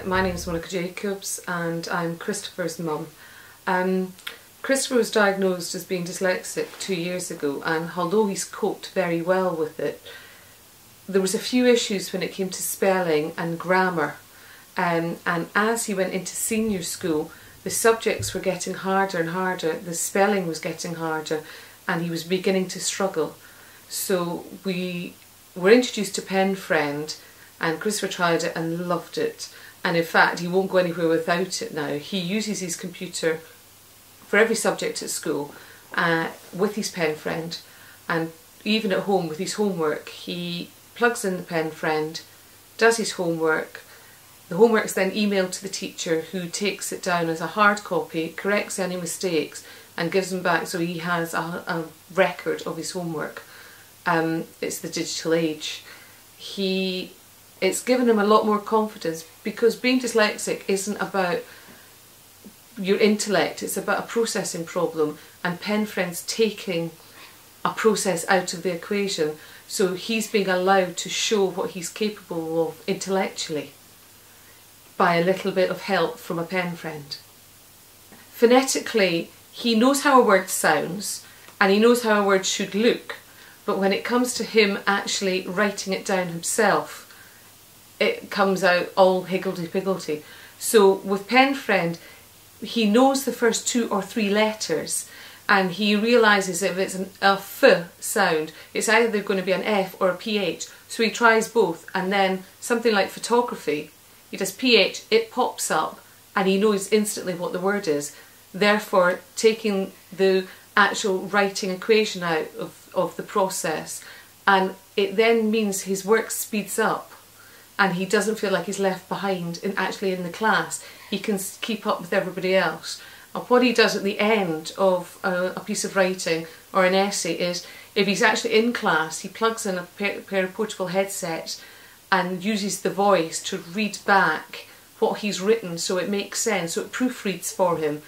My name is Monica Jacobs and I'm Christopher's mum. Christopher was diagnosed as being dyslexic 2 years ago, and although he's coped very well with it, there was a few issues when it came to spelling and grammar, and as he went into senior school the subjects were getting harder and harder, the spelling was getting harder and he was beginning to struggle. So we were introduced to Penfriend, and Christopher tried it and loved it, and in fact he won't go anywhere without it now. He uses his computer for every subject at school with his Penfriend, and even at home with his homework he plugs in the Penfriend, does his homework. The homework's then emailed to the teacher, who takes it down as a hard copy, corrects any mistakes and gives them back, so he has a record of his homework. It's the digital age. It's given him a lot more confidence, because being dyslexic isn't about your intellect, it's about a processing problem, and Penfriend's taking a process out of the equation, so he's being allowed to show what he's capable of intellectually by a little bit of help from a Penfriend. Phonetically, he knows how a word sounds and he knows how a word should look, but when it comes to him actually writing it down himself, it comes out all higgledy-piggledy. So with Penfriend, he knows the first 2 or 3 letters, and he realises if it's a F sound, it's either going to be an F or a PH. So he tries both, and then something like photography, he does PH, it pops up, and he knows instantly what the word is, therefore taking the actual writing equation out of the process, and it then means his work speeds up and he doesn't feel like he's left behind in the class. He can keep up with everybody else. And what he does at the end of a piece of writing or an essay is, if he's actually in class, he plugs in a pair of portable headsets and uses the voice to read back what he's written, so it makes sense, so it proofreads for him,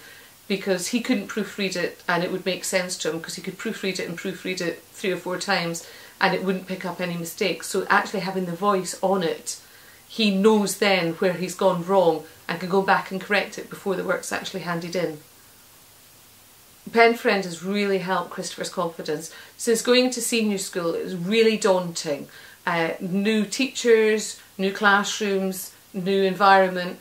because he couldn't proofread it and it would make sense to him, because he could proofread it and proofread it 3 or 4 times and it wouldn't pick up any mistakes. So actually having the voice on it, he knows then where he's gone wrong and can go back and correct it before the work's actually handed in. Penfriend has really helped Christopher's confidence. Since going into senior school, it was really daunting. New teachers, new classrooms, new environment,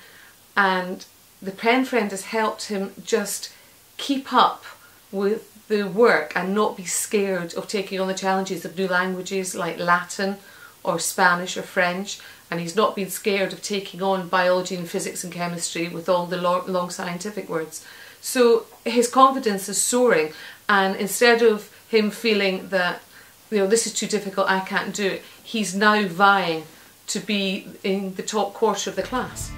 and the Penfriend has helped him just keep up with the work and not be scared of taking on the challenges of new languages like Latin or Spanish or French, and he's not been scared of taking on biology and physics and chemistry with all the long scientific words. So his confidence is soaring, and instead of him feeling that, you know, this is too difficult, I can't do it, he's now vying to be in the top quarter of the class.